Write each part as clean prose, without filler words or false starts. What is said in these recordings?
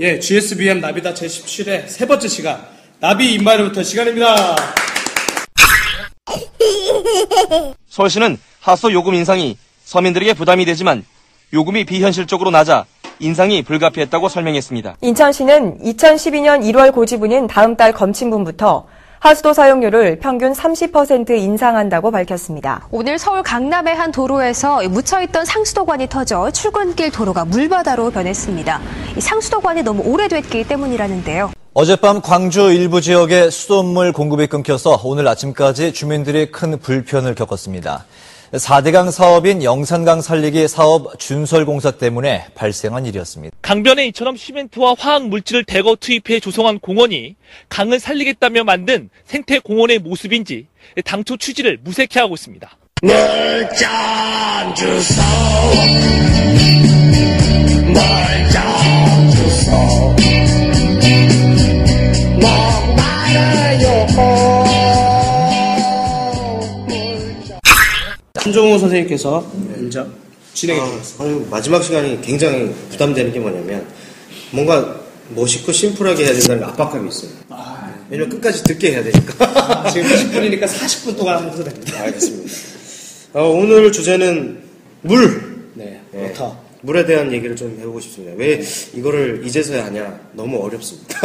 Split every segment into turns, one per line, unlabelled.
예, GSBM 나비다 제17회 세 번째 시간 나비 인바이러부터 시간입니다.
서울시는 하수도 요금 인상이 서민들에게 부담이 되지만 요금이 비현실적으로 낮아 인상이 불가피했다고 설명했습니다.
인천시는 2012년 1월 고지분인 다음 달 검침분부터 하수도 사용료를 평균 30% 인상한다고 밝혔습니다.
오늘 서울 강남의 한 도로에서 묻혀있던 상수도관이 터져 출근길 도로가 물바다로 변했습니다. 이 상수도관이 너무 오래됐기 때문이라는데요.
어젯밤 광주 일부 지역에 수돗물 공급이 끊겨서 오늘 아침까지 주민들이 큰 불편을 겪었습니다. 4대강 사업인 영산강 살리기 사업 준설 공사 때문에 발생한 일이었습니다.
강변에 이처럼 시멘트와 화학 물질을 대거 투입해 조성한 공원이 강을 살리겠다며 만든 생태 공원의 모습인지 당초 취지를 무색해하고 있습니다.
물잔 주소 물잔 주소 목마르요.
한종호 선생님께서 먼저 진행해 주셨습니다.
마지막 시간이 굉장히 부담되는 게 뭐냐면 뭔가 멋있고 심플하게 해야 된다는 압박감이 있어요. 왜냐면 끝까지 듣게 해야 되니까.
지금 20분이니까 40분 동안 하셔도 됩니다.
알겠습니다. 오늘 주제는 물.
네,
네,
워터.
물에 대한 얘기를 좀 해보고 싶습니다. 왜 이거를 이제서야 하냐? 너무 어렵습니다.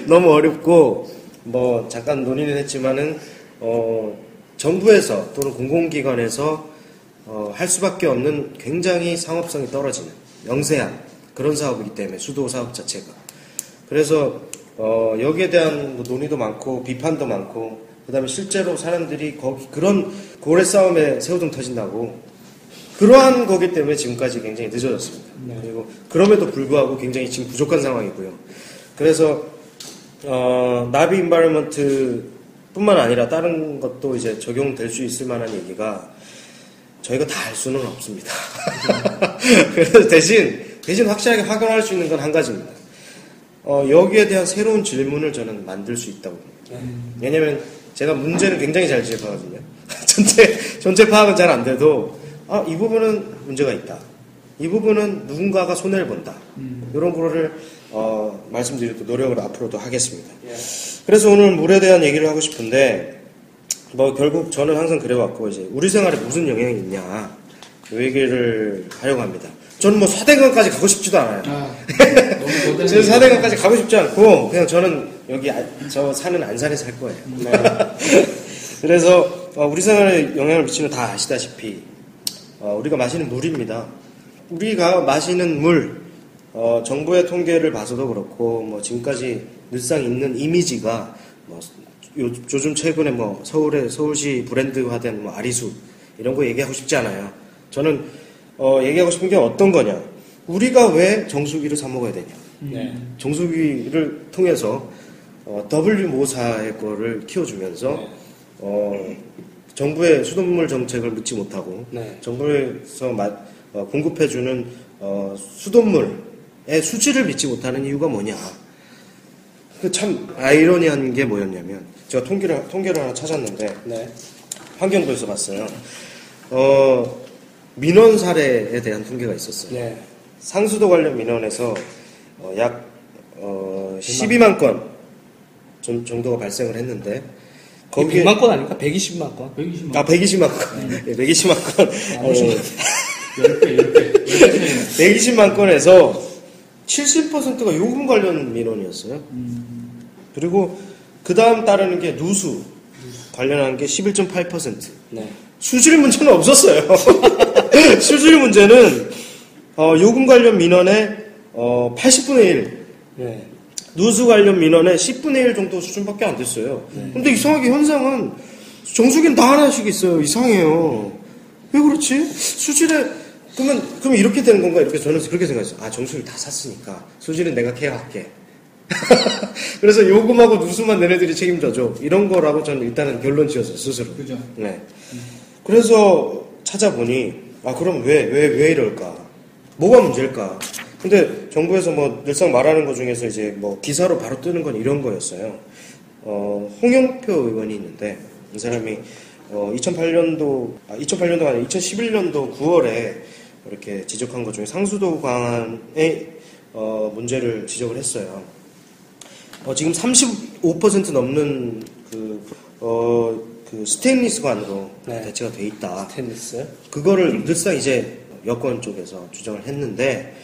너무 어렵고 뭐 잠깐 논의는 했지만은 정부에서 또는 공공기관에서 할 수밖에 없는 굉장히 상업성이 떨어지는 영세한 그런 사업이기 때문에 수도 사업 자체가. 그래서 여기에 대한 뭐 논의도 많고 비판도 많고 그다음에 실제로 사람들이 그런 고래 싸움에 새우등 터진다고 그러한 거기 때문에 지금까지 굉장히 늦어졌습니다. 네. 그리고 그럼에도 불구하고 굉장히 지금 부족한 상황이고요. 그래서 나비 인바이러먼트 뿐만 아니라 다른 것도 이제 적용될 수 있을 만한 얘기가 저희가 다 할 수는 없습니다. 그래서 대신 확실하게 확인할 수 있는 건 한 가지입니다. 여기에 대한 새로운 질문을 저는 만들 수 있다고 봅니다. 왜냐면 제가 문제는 굉장히 잘 지적하거든요. 전체 파악은 잘 안 돼도 이 부분은 문제가 있다. 이 부분은 누군가가 손해를 본다. 이런 거를 말씀드리고 노력을 앞으로도 하겠습니다. 그래서 오늘 물에 대한 얘기를 하고 싶은데 뭐 결국 저는 항상 그래왔고 이제 우리 생활에 무슨 영향이 있냐 이 얘기를 하려고 합니다. 저는 뭐 4대강까지 가고 싶지도 않아요. 저는 4대강까지 가고 싶지 않고 그냥 저는 여기 저 사는 안산에 살 거예요. 네. 그래서 우리 생활에 영향을 미치는 다 아시다시피 우리가 마시는 물입니다. 우리가 마시는 물 정부의 통계를 봐서도 그렇고 뭐 지금까지 늘상 있는 이미지가 뭐 요즘 최근에 뭐 서울시 브랜드화된 뭐 아리수 이런 거 얘기하고 싶지 않아요. 저는 얘기하고 싶은 게 어떤 거냐? 우리가 왜 정수기를 사 먹어야 되냐? 네. 정수기를 통해서 W모사의 거를 키워주면서 정부의 수돗물 정책을 믿지 못하고 네. 정부에서 공급해주는 수돗물의 수질을 믿지 못하는 이유가 뭐냐? 참 아이러니한 게 뭐였냐면 제가 통계를 하나 찾았는데 네. 환경부에서 봤어요. 민원 사례에 대한 통계가 있었어요. 네. 상수도 관련 민원에서 약 12만 건 정도가 발생을 했는데
거기에 100만 건 아닙니까? 120만 건.
120만 건. 네. 120만 건.
10배.
120만 건에서 70%가 요금 관련 민원이었어요. 그리고 그 다음 따르는 게 누수 관련한 게 11.8%. 네. 수질 문제는 없었어요. 수질 문제는 요금 관련 민원의 80분의 1. 네. 누수 관련 민원의 10분의 1 정도 수준밖에 안 됐어요. 네. 근데 이상하게 현상은 정수기는 다 하나씩 있어요. 이상해요. 왜 그렇지? 수질에 그러면 이렇게 되는 건가? 이렇게 저는 그렇게 생각했어요. 정수기를 다 샀으니까 수질은 내가 케어할게. 그래서 요금하고 누수만 너네들이 책임져줘. 이런 거라고 저는 일단은 결론 지었어요. 스스로. 그죠. 네. 그래서 찾아보니 그럼 왜 이럴까? 뭐가 문제일까? 근데 정부에서 뭐 늘상 말하는 것 중에서 이제 뭐 기사로 바로 뜨는 건 이런 거였어요. 홍영표 의원이 있는데 이 사람이 2008년도가 아니라 2011년도 9월에 이렇게 지적한 것 중에 상수도 강의 문제를 지적을 했어요. 지금 35% 넘는 그 스테인리스 관으로
네.
대체가 돼 있다.
테니스.
그거를 늘상 이제 여권 쪽에서 주장을 했는데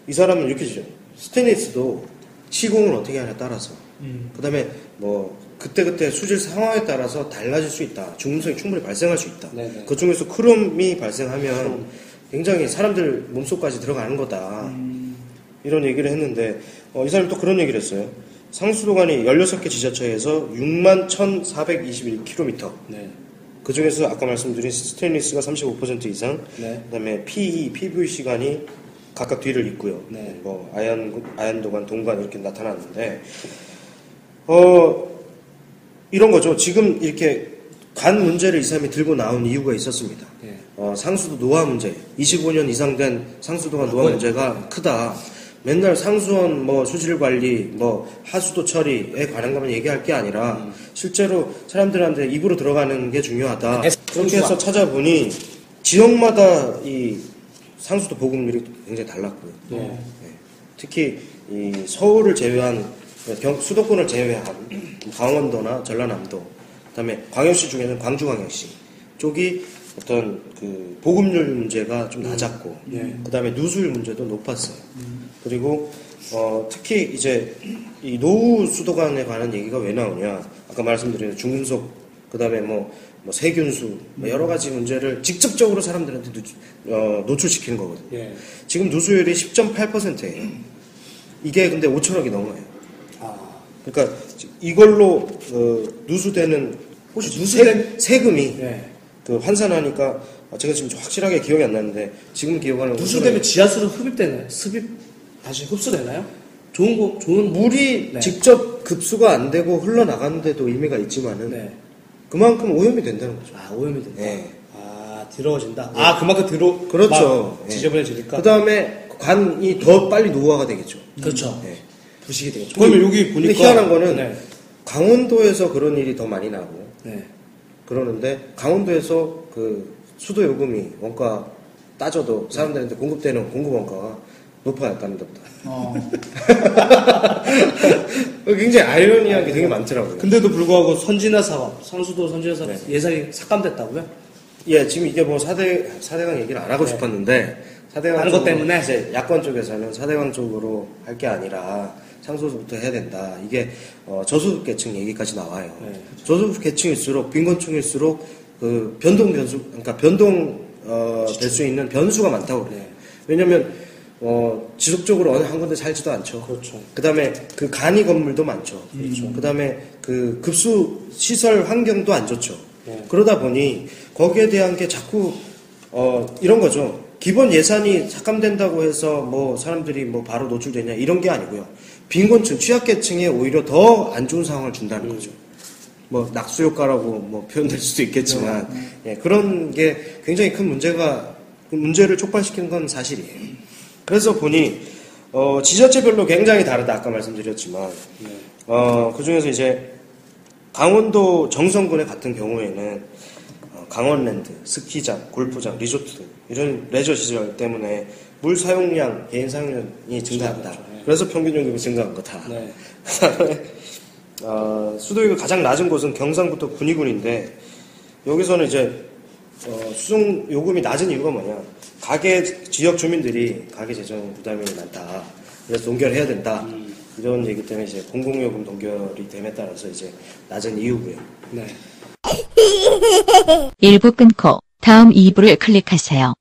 이 사람은 이렇게 주죠. 스테인리스도 시공을 어떻게 하냐에 따라서 그다음에 뭐 그때그때 수질 상황에 따라서 달라질 수 있다. 중금속이 충분히 발생할 수 있다.
네네.
그 중에서 크롬이 발생하면 굉장히 사람들 몸속까지 들어가는 거다. 이런 얘기를 했는데 이 사람이 또 그런 얘기를 했어요. 상수도관이 16개 지자체에서 61,421km.
네.
그 중에서 아까 말씀드린 스테인리스가 35% 이상,
네.
그다음에 PE, PVC관이 각각 뒤를 잇고요.
네.
뭐 아연도관, 동관 이렇게 나타났는데 이런 거죠. 지금 이렇게 간 문제를 이 사람이 들고 나온 이유가 있었습니다.
네.
상수도 노화 문제, 25년 이상 된 상수도관 노화 문제가 크다. 맨날 상수원 뭐 수질 관리, 뭐 하수도 처리에 관한 것만 얘기할 게 아니라 실제로 사람들한테 입으로 들어가는 게 중요하다. 그렇게 해서 찾아보니 지역마다 이 상수도 보급률이 굉장히 달랐고요. 네. 특히 이 서울을 제외한 수도권을 제외한 강원도나 전라남도, 그다음에 광역시 중에는 광주광역시 쪽이 어떤 그 보급률 문제가 좀 낮았고, 그다음에 누수율 문제도 높았어요. 그리고 특히 이제 이 노후 수도관에 관한 얘기가 왜 나오냐? 아까 말씀드린 중금속, 그다음에 뭐 세균수, 뭐 여러 가지 문제를 직접적으로 사람들한테 노출시키는 거거든요.
예.
지금 누수율이 10.8%예요. 이게 근데 5천억이 넘어요. 그러니까 이걸로 누수되는
혹시
세금이
네.
그 환산하니까 제가 지금 확실하게 기억이 안 나는데 지금 기억하는
누수되면 지하수로 흡입되나요? 다시 흡수되나요? 좋은
물이
네.
직접 급수가 안 되고 흘러나가는데도 의미가 있지만은
네.
그만큼 오염이 된다는 거죠.
오염이 된다.
네.
더러워진다.
네.
그만큼
그렇죠.
막 지저분해지니까.
그 다음에 관이 더 빨리 노화가 되겠죠.
그렇죠.
네.
부식이 되겠죠. 그러면 여기
근데
보니까
희한한 거는
네.
강원도에서 그런 일이 더 많이 나고
네.
그러는데 강원도에서 그 수도 요금이 원가 따져도 사람들한테 공급되는 공급 원가가 높아요, 다른 데보다. 굉장히 아이러니한 게 되게 많더라고요.
근데도 불구하고 선진화 사업, 상수도 선진화 사업
네.
예산이 삭감됐다고요?
예, 지금 이게 뭐 4대강 얘기를 안 하고
네.
싶었는데 4대강
다른 것 때문에?
이제 야권 쪽에서는 4대강 쪽으로 할 게 아니라 상수도부터 해야 된다. 이게 저소득 계층 얘기까지 나와요.
네.
저소득 계층일수록 빈곤층일수록 그 변동될 수 있는 변수가 많다고 그래요. 왜냐면 지속적으로 어느 한 군데 살지도 않죠.
그렇죠.
그다음에 그 간이 건물도 많죠.
그렇죠.
그다음에 그 급수 시설 환경도 안 좋죠.
네.
그러다 보니 거기에 대한 게 자꾸 이런 거죠. 기본 예산이 삭감된다고 해서 뭐 사람들이 뭐 바로 노출되냐 이런 게 아니고요. 빈곤층, 취약계층에 오히려 더 안 좋은 상황을 준다는 거죠. 뭐 낙수 효과라고 뭐 표현될 수도 있겠지만 예, 그런 게 굉장히 큰 문제를 촉발시키는 건 사실이에요. 그래서 보니 지자체별로 굉장히 다르다 아까 말씀드렸지만 그 중에서 이제 강원도 정선군의 같은 경우에는 강원랜드, 스키장, 골프장, 리조트 등 이런 레저 시설 때문에 물 사용량, 개인 사용량이 증가한다. 그래서 평균 요금이 증가한 거다.
네.
그다음에 수도요금 가장 낮은 곳은 경상부터 군위군인데 여기서는 이제 수송 요금이 낮은 이유가 뭐냐? 가계 지역 주민들이 가계 재정 부담이 많다. 그래서 동결해야 된다. 이런 얘기 때문에 이제 공공요금 동결이 됨에 따라서 이제 낮은 이유고요.
네.
1부 끊고 다음 2부를 클릭하세요.